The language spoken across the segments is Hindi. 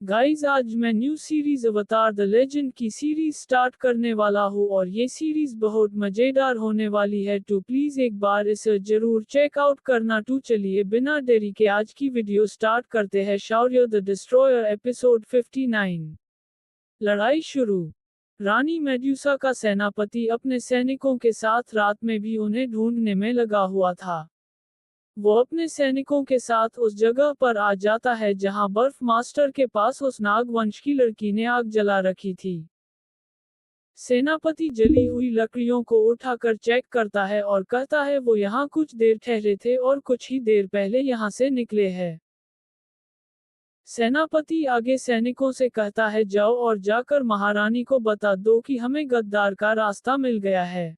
गाइस, आज मैं न्यू सीरीज अवतार द लेजेंड की सीरीज स्टार्ट करने वाला हूँ और ये सीरीज बहुत मजेदार होने वाली है। तो प्लीज एक बार इसे जरूर चेकआउट करना। तो चलिए बिना देरी के आज की वीडियो स्टार्ट करते हैं। शौर्य द डिस्ट्रॉयर एपिसोड 59। लड़ाई शुरू। रानी मेड्यूसा का सेनापति अपने सैनिकों के साथ रात में भी उन्हें ढूंढने में लगा हुआ था। वो अपने सैनिकों के साथ उस जगह पर आ जाता है जहां बर्फ मास्टर के पास उस नागवंश की लड़की ने आग जला रखी थी। सेनापति जली हुई लकड़ियों को उठाकर चेक करता है और कहता है वो यहाँ कुछ देर ठहरे थे और कुछ ही देर पहले यहाँ से निकले हैं। सेनापति आगे सैनिकों से कहता है जाओ और जाकर महारानी को बता दो कि हमें गद्दार का रास्ता मिल गया है।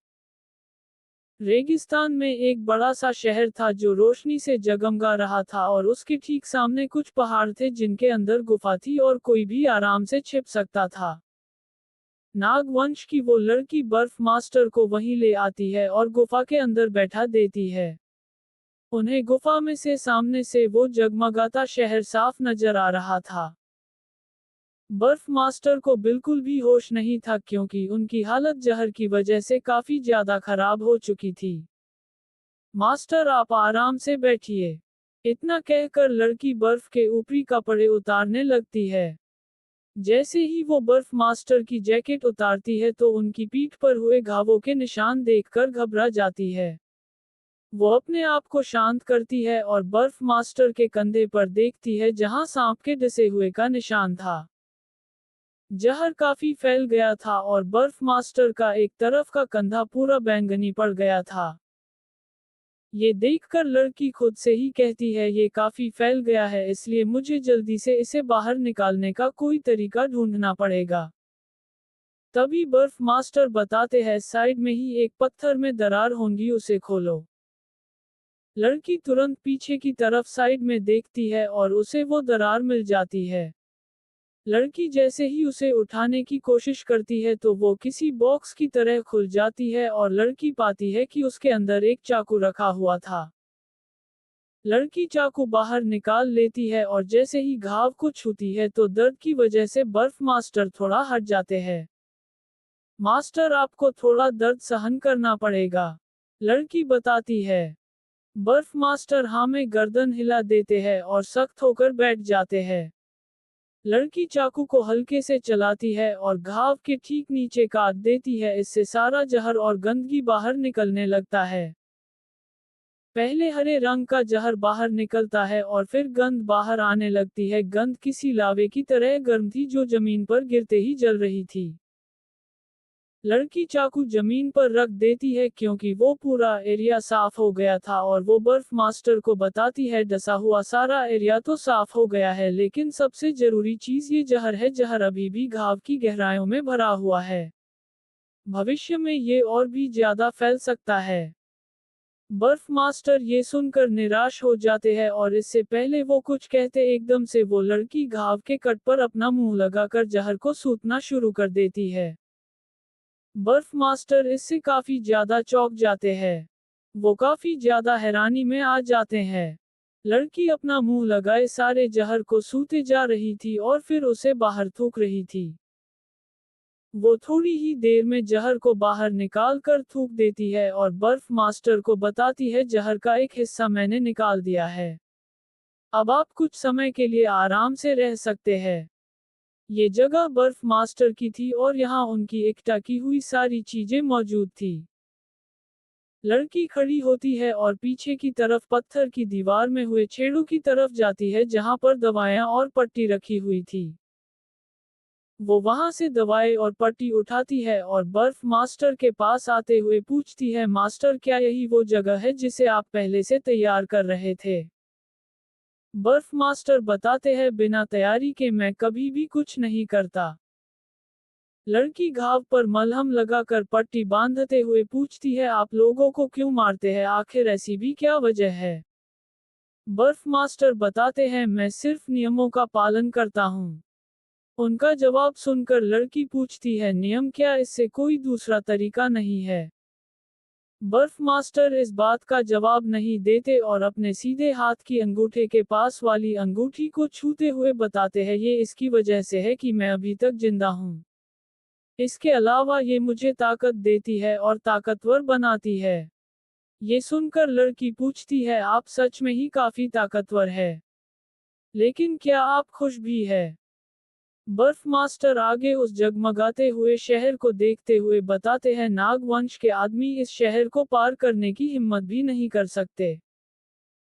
रेगिस्तान में एक बड़ा सा शहर था जो रोशनी से जगमगा रहा था और उसके ठीक सामने कुछ पहाड़ थे जिनके अंदर गुफा थी और कोई भी आराम से छिप सकता था। नागवंश की वो लड़की बर्फ मास्टर को वहीं ले आती है और गुफा के अंदर बैठा देती है। उन्हें गुफा में से सामने से वो जगमगाता शहर साफ नजर आ रहा था। बर्फ मास्टर को बिल्कुल भी होश नहीं था क्योंकि उनकी हालत जहर की वजह से काफी ज्यादा खराब हो चुकी थी। मास्टर आप आराम से बैठिए। इतना कहकर लड़की बर्फ के ऊपरी कपड़े उतारने लगती है। जैसे ही वो बर्फ मास्टर की जैकेट उतारती है तो उनकी पीठ पर हुए घावों के निशान देखकर घबरा जाती है। वो अपने आप को शांत करती है और बर्फ मास्टर के कंधे पर देखती है जहां सांप के डसे हुए का निशान था। जहर काफी फैल गया था और बर्फ मास्टर का एक तरफ का कंधा पूरा बैंगनी पड़ गया था। ये देखकर लड़की खुद से ही कहती है ये काफी फैल गया है, इसलिए मुझे जल्दी से इसे बाहर निकालने का कोई तरीका ढूंढना पड़ेगा। तभी बर्फ मास्टर बताते हैं साइड में ही एक पत्थर में दरार होंगी, उसे खोलो। लड़की तुरंत पीछे की तरफ साइड में देखती है और उसे वो दरार मिल जाती है। लड़की जैसे ही उसे उठाने की कोशिश करती है तो वो किसी बॉक्स की तरह खुल जाती है और लड़की पाती है कि उसके अंदर एक चाकू रखा हुआ था। लड़की चाकू बाहर निकाल लेती है और जैसे ही घाव को छूती है तो दर्द की वजह से बर्फ मास्टर थोड़ा हट जाते हैं। मास्टर आपको थोड़ा दर्द सहन करना पड़ेगा, लड़की बताती है। बर्फ मास्टर हाँ में गर्दन हिला देते हैं और सख्त होकर बैठ जाते हैं। लड़की चाकू को हल्के से चलाती है और घाव के ठीक नीचे काट देती है, इससे सारा जहर और गंदगी बाहर निकलने लगता है। पहले हरे रंग का जहर बाहर निकलता है और फिर गंध बाहर आने लगती है। गंध किसी लावे की तरह गर्म थी जो जमीन पर गिरते ही जल रही थी। लड़की चाकू जमीन पर रख देती है क्योंकि वो पूरा एरिया साफ हो गया था और वो बर्फ मास्टर को बताती है डसा हुआ सारा एरिया तो साफ हो गया है, लेकिन सबसे जरूरी चीज ये जहर है। जहर अभी भी घाव की गहराइयों में भरा हुआ है। भविष्य में ये और भी ज्यादा फैल सकता है। बर्फ मास्टर ये सुनकर निराश हो जाते हैं और इससे पहले वो कुछ कहते एकदम से वो लड़की घाव के कट पर अपना मुंह लगाकर जहर को सूंघना शुरू कर देती है। बर्फ मास्टर इससे काफी ज्यादा चौंक जाते हैं। वो काफी ज्यादा हैरानी में आ जाते हैं। लड़की अपना मुंह लगाए सारे जहर को सूते जा रही थी और फिर उसे बाहर थूक रही थी। वो थोड़ी ही देर में जहर को बाहर निकाल कर थूक देती है और बर्फ मास्टर को बताती है जहर का एक हिस्सा मैंने निकाल दिया है। अब आप कुछ समय के लिए आराम से रह सकते हैं। ये जगह बर्फ मास्टर की थी और यहाँ उनकी इकट्ठा की हुई सारी चीजें मौजूद थी। लड़की खड़ी होती है और पीछे की तरफ पत्थर की दीवार में हुए छेड़ों की तरफ जाती है जहां पर दवाएं और पट्टी रखी हुई थी। वो वहां से दवाएं और पट्टी उठाती है और बर्फ मास्टर के पास आते हुए पूछती है मास्टर क्या यही वो जगह है जिसे आप पहले से तैयार कर रहे थे? बर्फ मास्टर बताते हैं बिना तैयारी के मैं कभी भी कुछ नहीं करता। लड़की घाव पर मलहम लगाकर पट्टी बांधते हुए पूछती है आप लोगों को क्यों मारते हैं, आखिर ऐसी भी क्या वजह है? बर्फ मास्टर बताते हैं मैं सिर्फ नियमों का पालन करता हूँ। उनका जवाब सुनकर लड़की पूछती है नियम क्या, इससे कोई दूसरा तरीका नहीं है? बर्फ मास्टर इस बात का जवाब नहीं देते और अपने सीधे हाथ की अंगूठे के पास वाली अंगूठी को छूते हुए बताते हैं, ये इसकी वजह से है कि मैं अभी तक जिंदा हूँ। इसके अलावा ये मुझे ताकत देती है और ताकतवर बनाती है। ये सुनकर लड़की पूछती है, आप सच में ही काफी ताकतवर है। लेकिन क्या आप खुश भी है? बर्फ मास्टर आगे उस जगमगाते हुए शहर को देखते हुए बताते हैं, नाग वंश के आदमी इस शहर को पार करने की हिम्मत भी नहीं कर सकते।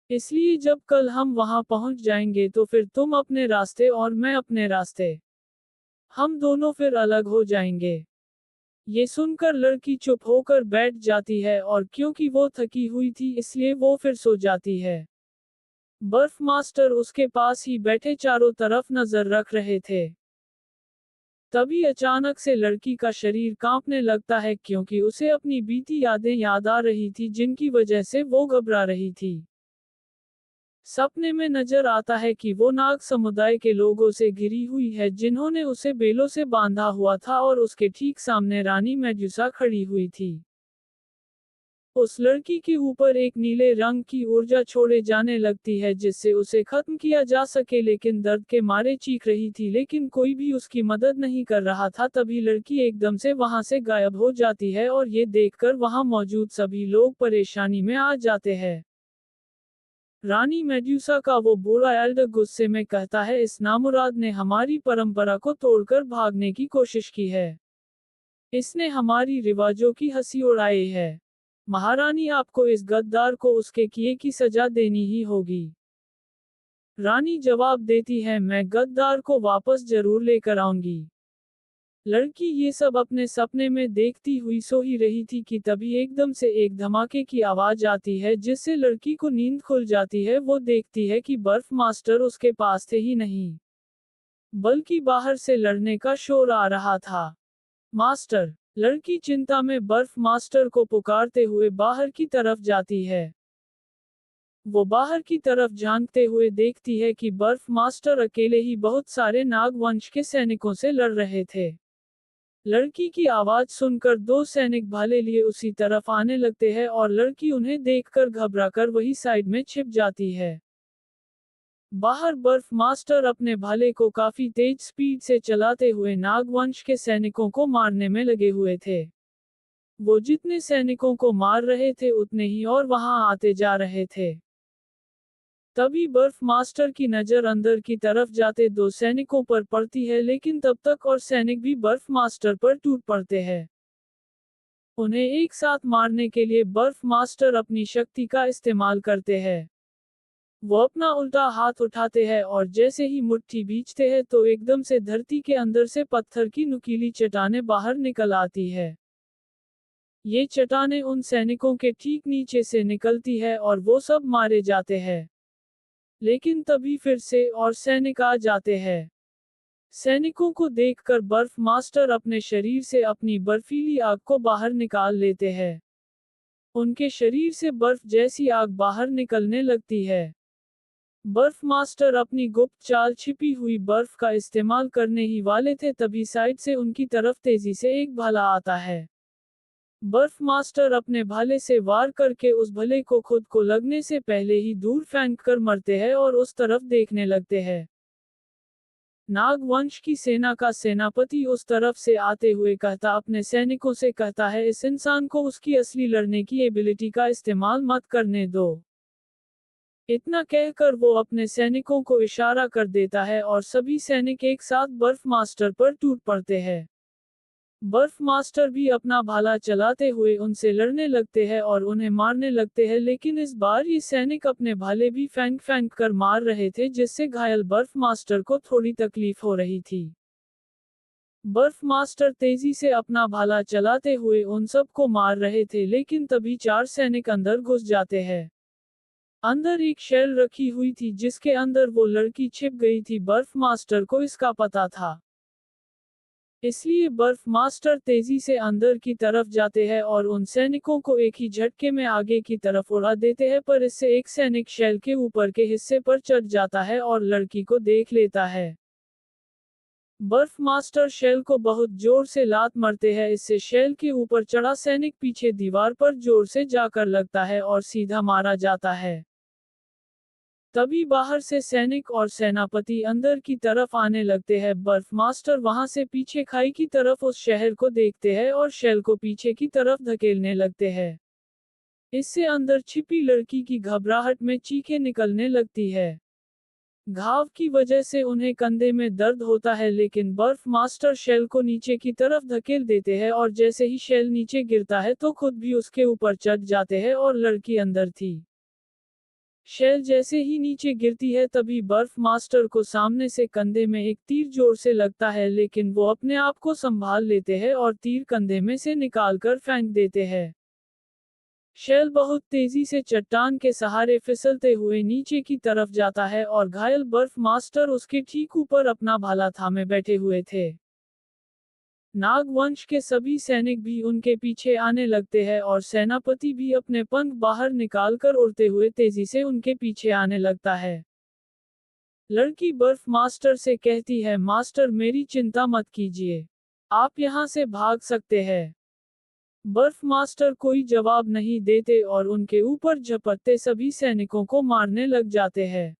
इसलिए जब कल हम वहां पहुंच जाएंगे तो फिर तुम अपने रास्ते और मैं अपने रास्ते। हम दोनों फिर अलग हो जाएंगे। ये सुनकर लड़की चुप होकर बैठ जाती है और क्योंकि वो थकी हुई थी इसलिए वो फिर सो जाती है। बर्फ मास्टर उसके पास ही बैठे चारों तरफ नजर रख रहे थे। तभी अचानक से लड़की का शरीर कांपने लगता है क्योंकि उसे अपनी बीती यादें याद आ रही थी जिनकी वजह से वो घबरा रही थी। सपने में नजर आता है कि वो नाग समुदाय के लोगों से घिरी हुई है जिन्होंने उसे बेलों से बांधा हुआ था और उसके ठीक सामने रानी मेडुसा खड़ी हुई थी। उस लड़की के ऊपर एक नीले रंग की ऊर्जा छोड़े जाने लगती है जिससे उसे खत्म किया जा सके, लेकिन दर्द के मारे चीख रही थी लेकिन कोई भी उसकी मदद नहीं कर रहा था। तभी लड़की एकदम से वहां से गायब हो जाती है और ये देखकर वहां मौजूद सभी लोग परेशानी में आ जाते हैं। रानी मेड्यूसा का वो बूढ़ा एल्डर गुस्से में कहता है, इस नामुराद ने हमारी परंपरा को तोड़कर भागने की कोशिश की है। इसने हमारी रिवाजों की हंसी उड़ाई है। महारानी, आपको इस गद्दार को उसके किए की सजा देनी ही होगी। रानी जवाब देती है, मैं गद्दार को वापस जरूर लेकर आऊंगी। लड़की ये सब अपने सपने में देखती हुई सो ही रही थी कि तभी एकदम से एक धमाके की आवाज आती है जिससे लड़की को नींद खुल जाती है। वो देखती है कि बर्फ मास्टर उसके पास थे ही नहीं, बल्कि बाहर से लड़ने का शोर आ रहा था। मास्टर! लड़की चिंता में बर्फ मास्टर को पुकारते हुए बाहर की तरफ जाती है। वो बाहर की तरफ झांकते हुए देखती है कि बर्फ मास्टर अकेले ही बहुत सारे नाग वंश के सैनिकों से लड़ रहे थे। लड़की की आवाज सुनकर दो सैनिक भाले लिए उसी तरफ आने लगते हैं और लड़की उन्हें देखकर घबराकर वही साइड में छिप जाती है। बाहर बर्फ मास्टर अपने भाले को काफी तेज स्पीड से चलाते हुए नागवंश के सैनिकों को मारने में लगे हुए थे। वो जितने सैनिकों को मार रहे थे उतने ही और वहां आते जा रहे थे। तभी बर्फ मास्टर की नजर अंदर की तरफ जाते दो सैनिकों पर पड़ती है, लेकिन तब तक और सैनिक भी बर्फ मास्टर पर टूट पड़ते हैं। उन्हें एक साथ मारने के लिए बर्फ मास्टर अपनी शक्ति का इस्तेमाल करते हैं। वो अपना उल्टा हाथ उठाते हैं और जैसे ही मुट्ठी भींचते हैं तो एकदम से धरती के अंदर से पत्थर की नुकीली चट्टानें बाहर निकल आती है। ये चट्टानें उन सैनिकों के ठीक नीचे से निकलती है और वो सब मारे जाते हैं। लेकिन तभी फिर से और सैनिक आ जाते हैं। सैनिकों को देखकर बर्फ मास्टर अपने शरीर से अपनी बर्फीली आग को बाहर निकाल लेते हैं। उनके शरीर से बर्फ जैसी आग बाहर निकलने लगती है। बर्फ मास्टर अपनी गुप्त चाल छिपी हुई बर्फ का इस्तेमाल करने ही वाले थे, तभी साइड से उनकी तरफ तेजी से एक भाला आता है। बर्फ मास्टर अपने भाले से वार करके उस भले को खुद को लगने से पहले ही दूर फेंक कर मरते हैं और उस तरफ देखने लगते हैं। नागवंश की सेना का सेनापति उस तरफ से आते हुए कहता अपने सैनिकों से कहता है, इस इंसान को उसकी असली लड़ने की एबिलिटी का इस्तेमाल मत करने दो। इतना कहकर वो अपने सैनिकों को इशारा कर देता है और सभी सैनिक एक साथ बर्फ मास्टर पर टूट पड़ते हैं। बर्फ मास्टर भी अपना भाला चलाते हुए उनसे लड़ने लगते हैं और उन्हें मारने लगते हैं, लेकिन इस बार ये सैनिक अपने भाले भी फेंक फेंक कर मार रहे थे जिससे घायल बर्फ मास्टर को थोड़ी तकलीफ हो रही थी। बर्फ मास्टर तेजी से अपना भाला चलाते हुए उन सब को मार रहे थे, लेकिन तभी चार सैनिक अंदर घुस जाते हैं। अंदर एक शेल रखी हुई थी जिसके अंदर वो लड़की छिप गई थी। बर्फ मास्टर को इसका पता था, इसलिए बर्फ मास्टर तेजी से अंदर की तरफ जाते हैं और उन सैनिकों को एक ही झटके में आगे की तरफ उड़ा देते हैं, पर इससे एक सैनिक शेल के ऊपर के हिस्से पर चढ़ जाता है और लड़की को देख लेता है। बर्फ मास्टर शेल को बहुत जोर से लात मारते हैं, इससे शेल के ऊपर चढ़ा सैनिक पीछे दीवार पर जोर से जाकर लगता है और सीधा मारा जाता है। तभी बाहर से सैनिक और सेनापति अंदर की तरफ आने लगते हैं। बर्फ मास्टर वहां से पीछे खाई की तरफ उस शहर को देखते हैं और शेल को पीछे की तरफ धकेलने लगते हैं। इससे अंदर छिपी लड़की की घबराहट में चीखें निकलने लगती है। घाव की वजह से उन्हें कंधे में दर्द होता है, लेकिन बर्फ मास्टर शेल को नीचे की तरफ धकेल देते हैं और जैसे ही शेल नीचे गिरता है तो खुद भी उसके ऊपर चढ़ जाते हैं और लड़की अंदर थी। शेल जैसे ही नीचे गिरती है तभी बर्फ मास्टर को सामने से कंधे में एक तीर जोर से लगता है, लेकिन वो अपने आप को संभाल लेते हैं और तीर कंधे में से निकालकर फेंक देते हैं। शेल बहुत तेजी से चट्टान के सहारे फिसलते हुए नीचे की तरफ जाता है और घायल बर्फ मास्टर उसके ठीक ऊपर अपना भाला थामे बैठे हुए थे। नागवंश के सभी सैनिक भी उनके पीछे आने लगते हैं और सेनापति भी अपने पंख बाहर निकालकर उड़ते हुए तेजी से उनके पीछे आने लगता है। लड़की बर्फ मास्टर से कहती है, मास्टर मेरी चिंता मत कीजिए, आप यहाँ से भाग सकते हैं। बर्फ मास्टर कोई जवाब नहीं देते और उनके ऊपर झपटते सभी सैनिकों को मारने लग जाते हैं।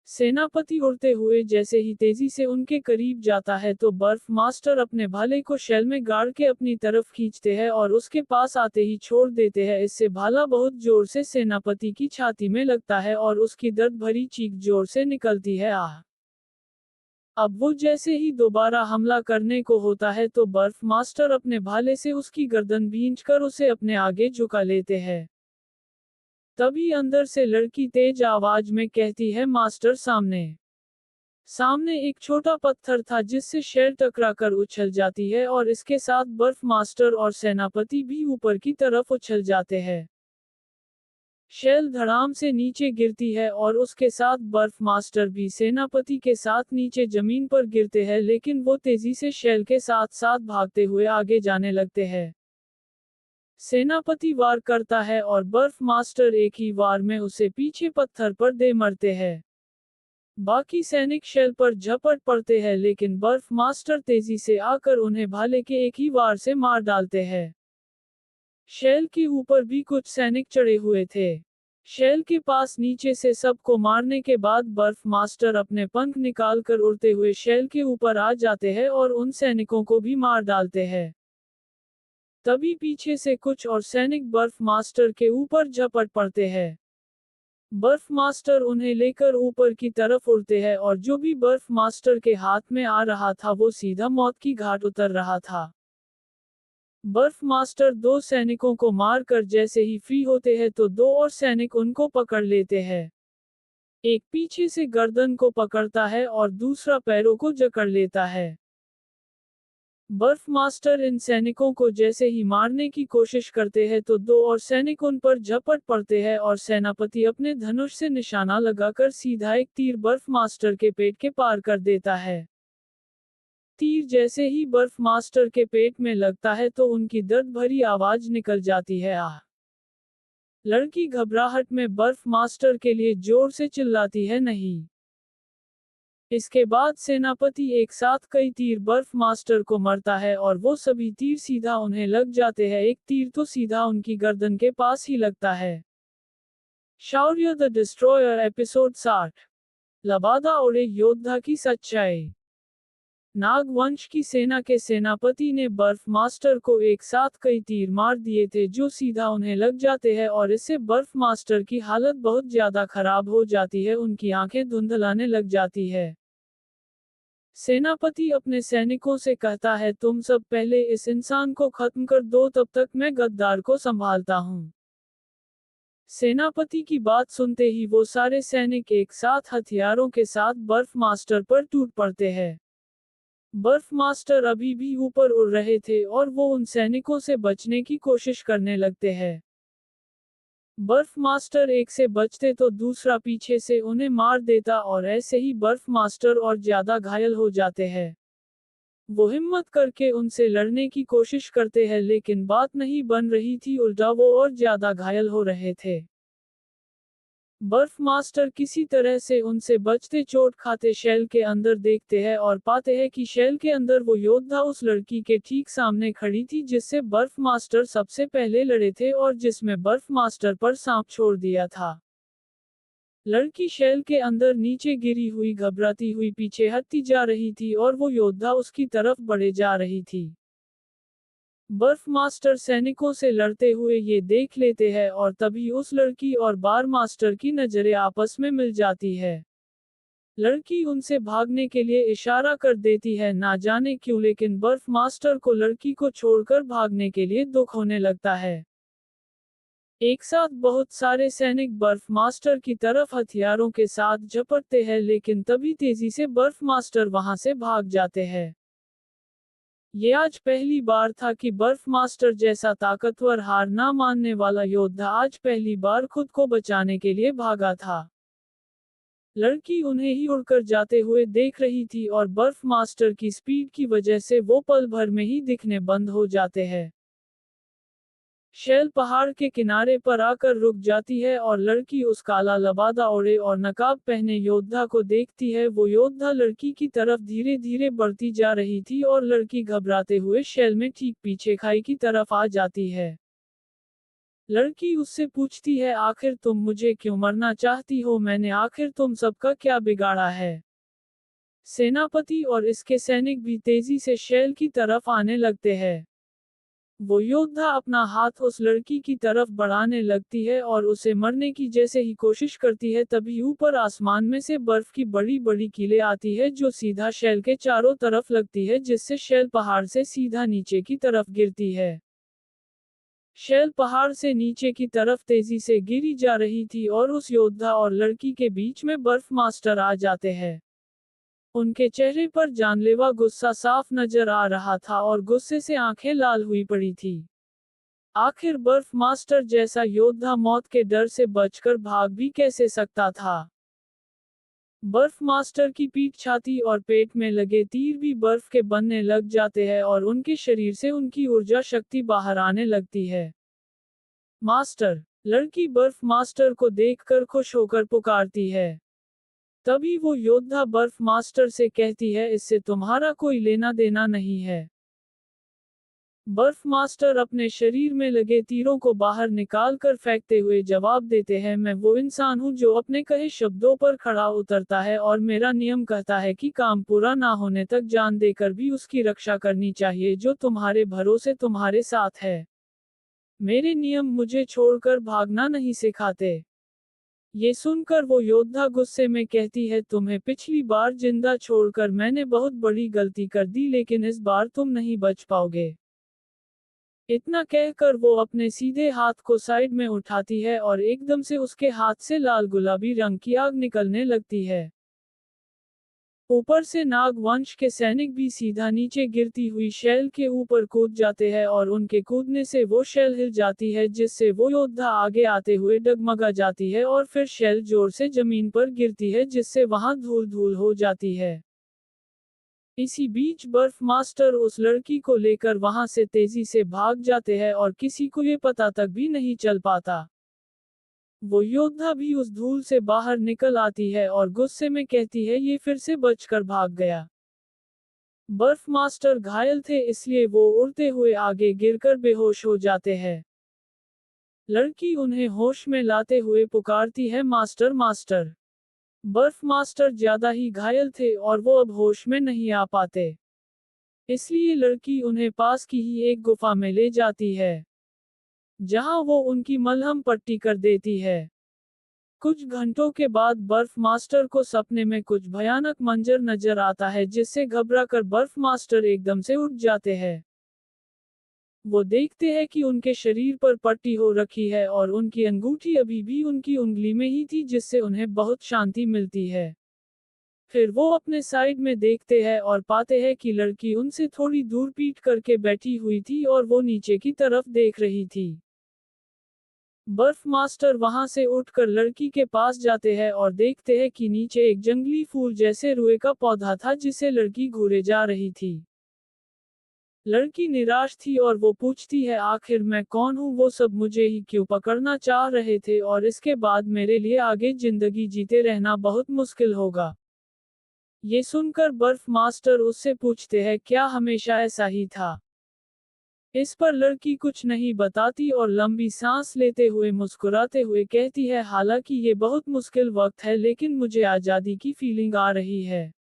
सेनापति उड़ते हुए जैसे ही तेजी से उनके करीब जाता है तो बर्फ मास्टर अपने भाले को शेल में गाड़ के अपनी तरफ खींचते हैं और उसके पास आते ही छोड़ देते हैं। इससे भाला बहुत जोर से सेनापति की छाती में लगता है और उसकी दर्द भरी चीख जोर से निकलती है, आह। अब वो जैसे ही दोबारा हमला करने को होता है तो बर्फ मास्टर अपने भाले से उसकी गर्दन भींचकर उसे अपने आगे झुका लेते हैं। तभी अंदर से लड़की तेज आवाज में कहती है, मास्टर सामने। सामने एक छोटा पत्थर था जिससे शेल टकराकर उछल जाती है और इसके साथ बर्फ मास्टर और सेनापति भी ऊपर की तरफ उछल जाते हैं। शेल धड़ाम से नीचे गिरती है और उसके साथ बर्फ मास्टर भी सेनापति के साथ नीचे जमीन पर गिरते हैं, लेकिन वो तेजी से शेल के साथ साथ भागते हुए आगे जाने लगते हैं। सेनापति वार करता है और बर्फ मास्टर एक ही वार में उसे पीछे पत्थर पर दे मरते हैं। बाकी सैनिक शेल पर झपट पड़ते हैं, लेकिन बर्फ मास्टर तेजी से आकर उन्हें भाले के एक ही वार से मार डालते हैं। शेल के ऊपर भी कुछ सैनिक चढ़े हुए थे। शेल के पास नीचे से सबको मारने के बाद बर्फ मास्टर अपने पंख निकालकर उड़ते हुए शेल के ऊपर आ जाते हैं और उन सैनिकों को भी मार डालते हैं। तभी पीछे से कुछ और सैनिक बर्फ मास्टर के ऊपर झपट पड़ते हैं। बर्फ मास्टर उन्हें लेकर ऊपर की तरफ उड़ते हैं और जो भी बर्फ मास्टर के हाथ में आ रहा था वो सीधा मौत की घाट उतर रहा था। बर्फ मास्टर दो सैनिकों को मारकर जैसे ही फ्री होते हैं तो दो और सैनिक उनको पकड़ लेते हैं। एक पीछे से गर्दन को पकड़ता है और दूसरा पैरों को जकड़ लेता है। बर्फ मास्टर इन सैनिकों को जैसे ही मारने की कोशिश करते हैं तो दो और सैनिक उन पर झपट पड़ते हैं और सेनापति अपने धनुष से निशाना लगाकर सीधा एक तीर बर्फ मास्टर के पेट के पार कर देता है। तीर जैसे ही बर्फ मास्टर के पेट में लगता है तो उनकी दर्द भरी आवाज निकल जाती है, आह। लड़की घबराहट में बर्फ मास्टर के लिए जोर से चिल्लाती है, नहीं। इसके बाद सेनापति एक साथ कई तीर बर्फ मास्टर को मारता है और वो सभी तीर सीधा उन्हें लग जाते हैं। एक तीर तो सीधा उनकी गर्दन के पास ही लगता है। शौर्य द डिस्ट्रॉयर एपिसोड 60। लबादा ओरे योद्धा की सच्चाई। नागवंश की सेना के सेनापति ने बर्फ मास्टर को एक साथ कई तीर मार दिए थे जो सीधा उन्हें लग जाते हैं और इससे बर्फ मास्टर की हालत बहुत ज्यादा खराब हो जाती है, उनकी आंखें धुंधलाने लग जाती है। सेनापति अपने सैनिकों से कहता है, तुम सब पहले इस इंसान को खत्म कर दो, तब तक मैं गद्दार को संभालता हूँ। सेनापति की बात सुनते ही वो सारे सैनिक एक साथ हथियारों के साथ बर्फ मास्टर पर टूट पड़ते हैं। बर्फ मास्टर अभी भी ऊपर उड़ रहे थे और वो उन सैनिकों से बचने की कोशिश करने लगते हैं। बर्फ मास्टर एक से बचते तो दूसरा पीछे से उन्हें मार देता और ऐसे ही बर्फ मास्टर और ज्यादा घायल हो जाते हैं। वो हिम्मत करके उनसे लड़ने की कोशिश करते हैं, लेकिन बात नहीं बन रही थी, उल्टा वो और ज्यादा घायल हो रहे थे। बर्फ मास्टर किसी तरह से उनसे बचते चोट खाते शेल के अंदर देखते हैं और पाते हैं कि शेल के अंदर वो योद्धा उस लड़की के ठीक सामने खड़ी थी जिससे बर्फ मास्टर सबसे पहले लड़े थे और जिसमें बर्फ मास्टर पर सांप छोड़ दिया था। लड़की शेल के अंदर नीचे गिरी हुई घबराती हुई पीछे हटती जा रही थी और वो योद्धा उसकी तरफ बढ़े जा रही थी। बर्फ मास्टर सैनिकों से लड़ते हुए ये देख लेते हैं और तभी उस लड़की और बार मास्टर की नजरें आपस में मिल जाती है। लड़की उनसे भागने के लिए इशारा कर देती है ना जाने क्यों, लेकिन बर्फ मास्टर को लड़की को छोड़कर भागने के लिए दुख होने लगता है। एक साथ बहुत सारे सैनिक बर्फ मास्टर की तरफ हथियारों के साथ झपटते हैं, लेकिन तभी तेजी से बर्फ मास्टर वहां से भाग जाते हैं। ये आज पहली बार था कि बर्फ मास्टर जैसा ताकतवर हार ना मानने वाला योद्धा आज पहली बार खुद को बचाने के लिए भागा था। लड़की उन्हें ही उड़कर जाते हुए देख रही थी और बर्फ मास्टर की स्पीड की वजह से वो पल भर में ही दिखने बंद हो जाते हैं। शेल पहाड़ के किनारे पर आकर रुक जाती है और लड़की उस काला लबादा ओढ़े और नकाब पहने योद्धा को देखती है। वो योद्धा लड़की की तरफ धीरे धीरे बढ़ती जा रही थी और लड़की घबराते हुए शेल में ठीक पीछे खाई की तरफ आ जाती है। लड़की उससे पूछती है, आखिर तुम मुझे क्यों मरना चाहती हो? मैंने आखिर तुम सबका क्या बिगाड़ा है? सेनापति और इसके सैनिक भी तेजी से शेल की तरफ आने लगते हैं। वो योद्धा अपना हाथ उस लड़की की तरफ बढ़ाने लगती है और उसे मरने की जैसे ही कोशिश करती है तभी ऊपर आसमान में से बर्फ की बड़ी बड़ी कीलें आती है जो सीधा शेल के चारों तरफ लगती है, जिससे शेल पहाड़ से सीधा नीचे की तरफ गिरती है। शेल पहाड़ से नीचे की तरफ तेजी से गिरी जा रही थी और उस योद्धा और लड़की के बीच में बर्फ मास्टर आ जाते हैं। उनके चेहरे पर जानलेवा गुस्सा साफ नजर आ रहा था और गुस्से से आंखें लाल हुई पड़ी थी। आखिर बर्फ मास्टर जैसा योद्धा मौत के डर से बचकर भाग भी कैसे सकता था? बर्फ मास्टर की पीठ, छाती और पेट में लगे तीर भी बर्फ के बनने लग जाते हैं और उनके शरीर से उनकी ऊर्जा शक्ति बाहर आने लगती है। मास्टर! लड़की बर्फ मास्टर को देखकर खुश होकर पुकारती है। तभी वो योद्धा बर्फ मास्टर से कहती है, इससे तुम्हारा कोई लेना देना नहीं है। बर्फ मास्टर अपने शरीर में लगे तीरों को बाहर निकाल कर फेंकते हुए जवाब देते हैं, मैं वो इंसान हूँ जो अपने कहे शब्दों पर खड़ा उतरता है और मेरा नियम कहता है कि काम पूरा ना होने तक जान देकर भी उसकी रक्षा करनी चाहिए जो तुम्हारे भरोसे तुम्हारे साथ है। मेरे नियम मुझे छोड़कर भागना नहीं सिखाते। ये सुनकर वो योद्धा गुस्से में कहती है, तुम्हें पिछली बार जिंदा छोड़कर मैंने बहुत बड़ी गलती कर दी, लेकिन इस बार तुम नहीं बच पाओगे। इतना कहकर वो अपने सीधे हाथ को साइड में उठाती है और एकदम से उसके हाथ से लाल गुलाबी रंग की आग निकलने लगती है। ऊपर से नाग वंश के सैनिक भी सीधा नीचे गिरती हुई शेल के ऊपर कूद जाते हैं और उनके कूदने से वो शेल हिल जाती है, जिससे वो योद्धा आगे आते हुए डगमगा जाती है और फिर शेल जोर से जमीन पर गिरती है जिससे वहां धूल धूल हो जाती है। इसी बीच बर्फ मास्टर उस लड़की को लेकर वहां से तेजी से भाग जाते हैं और किसी को ये पता तक भी नहीं चल पाता। वो योद्धा भी उस धूल से बाहर निकल आती है और गुस्से में कहती है, ये फिर से बचकर भाग गया। बर्फ मास्टर घायल थे इसलिए वो उड़ते हुए आगे गिरकर बेहोश हो जाते हैं। लड़की उन्हें होश में लाते हुए पुकारती है, मास्टर मास्टर। बर्फ मास्टर ज्यादा ही घायल थे और वो अब होश में नहीं आ पाते। इसलिए लड़की उन्हें पास की ही एक गुफा में ले जाती है, जहां वो उनकी मलहम पट्टी कर देती है। कुछ घंटों के बाद बर्फ मास्टर को सपने में कुछ भयानक मंजर नजर आता है, जिससे घबराकर बर्फ मास्टर एकदम से उठ जाते हैं। वो देखते हैं कि उनके शरीर पर पट्टी हो रखी है और उनकी अंगूठी अभी भी उनकी उंगली में ही थी, जिससे उन्हें बहुत शांति मिलती है। फिर वो अपने साइड में देखते हैं और पाते हैं कि लड़की उनसे थोड़ी दूर पीठ करके बैठी हुई थी और वो नीचे की तरफ देख रही थी। बर्फ मास्टर वहां से उठकर लड़की के पास जाते हैं और देखते हैं कि नीचे एक जंगली फूल जैसे रुए का पौधा था जिसे लड़की घूरे जा रही थी। लड़की निराश थी और वो पूछती है, आखिर मैं कौन हूँ, वो सब मुझे ही क्यों पकड़ना चाह रहे थे और इसके बाद मेरे लिए आगे जिंदगी जीते रहना बहुत मुश्किल होगा। ये सुनकर बर्फ मास्टर उससे पूछते हैं, क्या हमेशा ऐसा ही था? इस पर लड़की कुछ नहीं बताती और लंबी सांस लेते हुए मुस्कुराते हुए कहती है, हालांकि ये बहुत मुश्किल वक्त है लेकिन मुझे आज़ादी की फीलिंग आ रही है।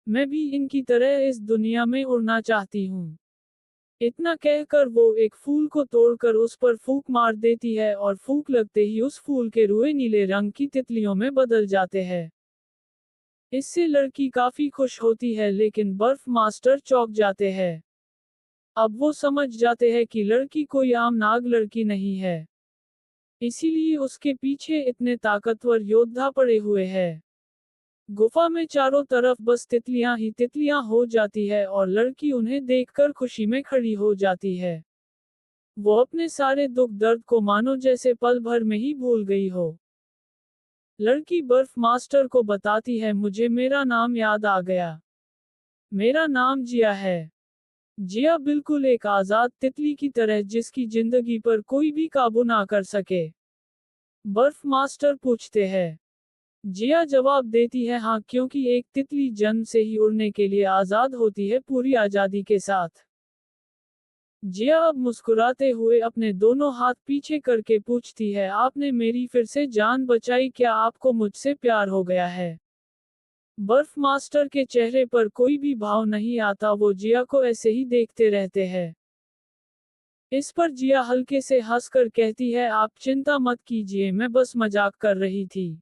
मैं भी इनकी तरह इस दुनिया में उड़ना चाहती हूँ। इतना कहकर वो एक फूल को तोड़कर उस पर फूंक मार देती है और फूंक लगते ही उस फूल के रुए नीले रंग की तितलियों में बदल जाते हैं। इससे लड़की काफी खुश होती है लेकिन बर्फ मास्टर चौंक जाते हैं। अब वो समझ जाते हैं कि लड़की कोई आम नाग लड़की नहीं है। इसीलिए उसके पीछे इतने ताकतवर योद्धा पड़े हुए हैं। गुफा में चारों तरफ बस तितलियां ही तितलियां हो जाती है और लड़की उन्हें देखकर खुशी में खड़ी हो जाती है। वो अपने सारे दुख दर्द को मानो जैसे पल भर में ही भूल गई हो। लड़की बर्फ मास्टर को बताती है, मुझे मेरा नाम याद आ गया। मेरा नाम जिया है। जिया बिल्कुल एक आजाद तितली की तरह जिसकी जिंदगी पर कोई भी काबू ना कर सके। बर्फ मास्टर पूछते हैं। जिया जवाब देती है, हाँ, क्योंकि एक तितली जन्म से ही उड़ने के लिए आजाद होती है, पूरी आजादी के साथ। जिया अब मुस्कुराते हुए अपने दोनों हाथ पीछे करके पूछती है, आपने मेरी फिर से जान बचाई, क्या आपको मुझसे प्यार हो गया है? बर्फ मास्टर के चेहरे पर कोई भी भाव नहीं आता, वो जिया को ऐसे ही देखते रहते हैं। इस पर जिया हल्के से हंसकर कहती है, आप चिंता मत कीजिए, मैं बस मजाक कर रही थी।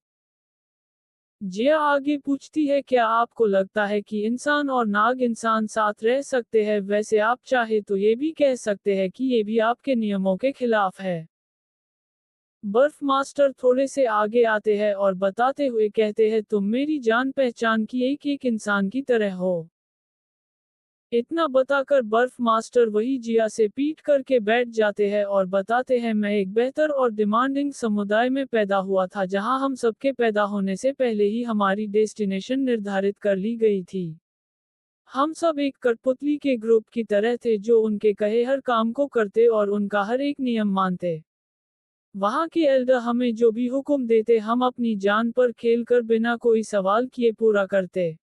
जिया आगे पूछती है, क्या आपको लगता है कि इंसान और नाग इंसान साथ रह सकते हैं? वैसे आप चाहे तो ये भी कह सकते हैं कि ये भी आपके नियमों के खिलाफ है। बर्फ मास्टर थोड़े से आगे आते हैं और बताते हुए कहते हैं, तुम मेरी जान पहचान की एक एक इंसान की तरह हो। इतना बताकर बर्फ मास्टर वही जिया से पीट करके बैठ जाते हैं और बताते हैं, मैं एक बेहतर और डिमांडिंग समुदाय में पैदा हुआ था जहां हम सबके पैदा होने से पहले ही हमारी डेस्टिनेशन निर्धारित कर ली गई थी। हम सब एक कठपुतली के ग्रुप की तरह थे जो उनके कहे हर काम को करते और उनका हर एक नियम मानते। वहां के एल्डर हमें जो भी हुक्म देते हम अपनी जान पर खेलकर बिना कोई सवाल किए पूरा करते।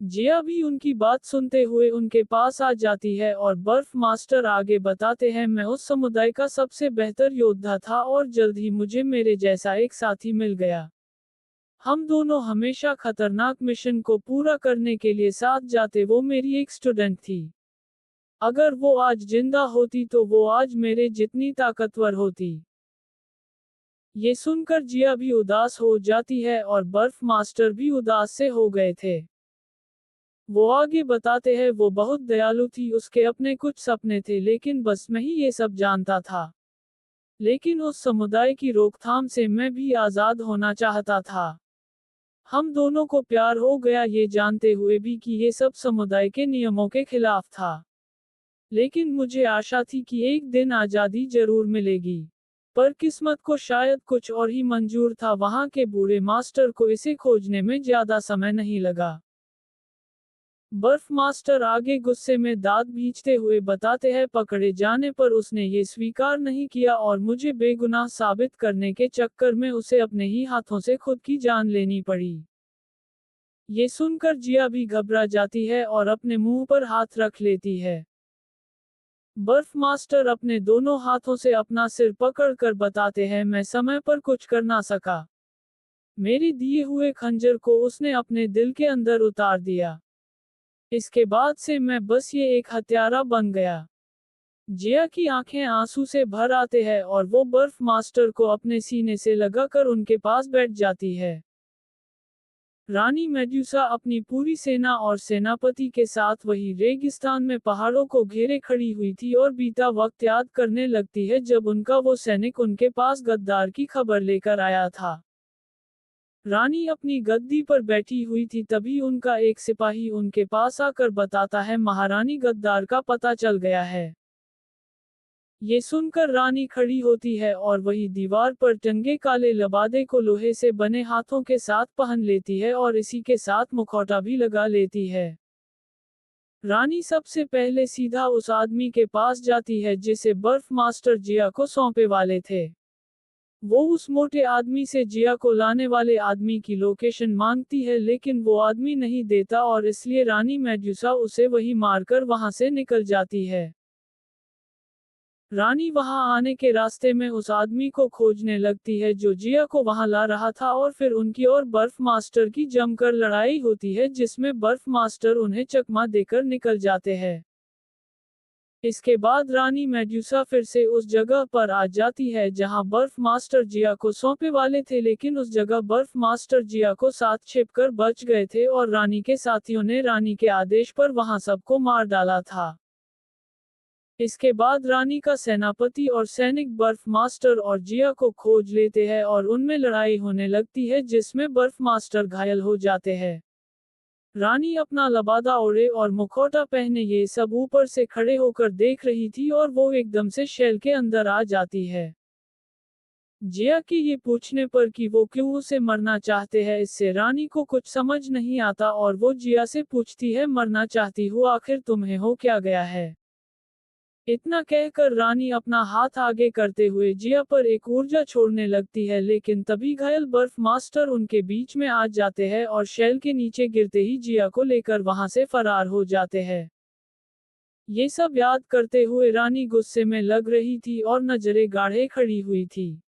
जिया भी उनकी बात सुनते हुए उनके पास आ जाती है और बर्फ मास्टर आगे बताते हैं, मैं उस समुदाय का सबसे बेहतर योद्धा था और जल्द ही मुझे मेरे जैसा एक साथी मिल गया। हम दोनों हमेशा खतरनाक मिशन को पूरा करने के लिए साथ जाते। वो मेरी एक स्टूडेंट थी। अगर वो आज जिंदा होती तो वो आज मेरे जितनी ताकतवर होती। ये सुनकर जिया भी उदास हो जाती है और बर्फ मास्टर भी उदास से हो गए थे। वो आगे बताते हैं, वो बहुत दयालु थी, उसके अपने कुछ सपने थे लेकिन बस मैं ही ये सब जानता था। लेकिन उस समुदाय की रोकथाम से मैं भी आजाद होना चाहता था। हम दोनों को प्यार हो गया ये जानते हुए भी कि ये सब समुदाय के नियमों के खिलाफ था। लेकिन मुझे आशा थी कि एक दिन आजादी जरूर मिलेगी। पर किस्मत को शायद कुछ और ही मंजूर था। वहां के बूढ़े मास्टर को इसे खोजने में ज्यादा समय नहीं लगा। बर्फ मास्टर आगे गुस्से में दांत भींचते हुए बताते हैं, पकड़े जाने पर उसने ये स्वीकार नहीं किया और मुझे बेगुनाह साबित करने के चक्कर में उसे अपने ही हाथों से खुद की जान लेनी पड़ी। ये सुनकर जिया भी घबरा जाती है और अपने मुंह पर हाथ रख लेती है। बर्फ मास्टर अपने दोनों हाथों से अपना सिर पकड़कर बताते हैं, मैं समय पर कुछ कर ना सका। मेरे दिए हुए खंजर को उसने अपने दिल के अंदर उतार दिया। इसके बाद से मैं बस ये एक हत्यारा बन गया। जिया की आंखें आंसू से भर आते हैं और वो बर्फ मास्टर को अपने सीने से लगाकर उनके पास बैठ जाती है। रानी मेड्यूसा अपनी पूरी सेना और सेनापति के साथ वही रेगिस्तान में पहाड़ों को घेरे खड़ी हुई थी और बीता वक्त याद करने लगती है जब उनका वो सैनिक उनके पास गद्दार की खबर लेकर आया था। रानी अपनी गद्दी पर बैठी हुई थी, तभी उनका एक सिपाही उनके पास आकर बताता है, महारानी गद्दार का पता चल गया है। ये सुनकर रानी खड़ी होती है और वही दीवार पर टंगे काले लबादे को लोहे से बने हाथों के साथ पहन लेती है और इसी के साथ मुखौटा भी लगा लेती है। रानी सबसे पहले सीधा उस आदमी के पास जाती है जिसे बर्फ मास्टर जिया को सौंपे वाले थे। वो उस मोटे आदमी से जिया को लाने वाले आदमी की लोकेशन मांगती है, लेकिन वो आदमी नहीं देता और इसलिए रानी मेड्यूसा उसे वही मारकर वहां से निकल जाती है। रानी वहां आने के रास्ते में उस आदमी को खोजने लगती है जो जिया को वहां ला रहा था, और फिर उनकी और बर्फ मास्टर की जमकर लड़ाई होती है जिसमें बर्फ मास्टर उन्हें चकमा देकर निकल जाते हैं। इसके बाद रानी मेड्यूसा फिर से उस जगह पर आ जाती है जहां बर्फ मास्टर जिया को सौंपे वाले थे, लेकिन उस जगह बर्फ मास्टर जिया को साथ छिपकर बच गए थे और रानी के साथियों ने रानी के आदेश पर वहां सबको मार डाला था। इसके बाद रानी का सेनापति और सैनिक बर्फ मास्टर और जिया को खोज लेते हैं और उनमें लड़ाई होने लगती है जिसमें बर्फ मास्टर घायल हो जाते हैं। रानी अपना लबादा ओढ़े और मुखौटा पहने ये सब ऊपर से खड़े होकर देख रही थी और वो एकदम से शेल के अंदर आ जाती है। जिया के ये पूछने पर कि वो क्यों उसे मरना चाहते हैं, इससे रानी को कुछ समझ नहीं आता और वो जिया से पूछती है, मरना चाहती हो, आखिर तुम्हें हो क्या गया है। इतना कहकर रानी अपना हाथ आगे करते हुए जिया पर एक ऊर्जा छोड़ने लगती है, लेकिन तभी घायल बर्फ मास्टर उनके बीच में आ जाते हैं और शेल के नीचे गिरते ही जिया को लेकर वहां से फरार हो जाते हैं। ये सब याद करते हुए रानी गुस्से में लग रही थी और नजरें गाढ़े खड़ी हुई थी।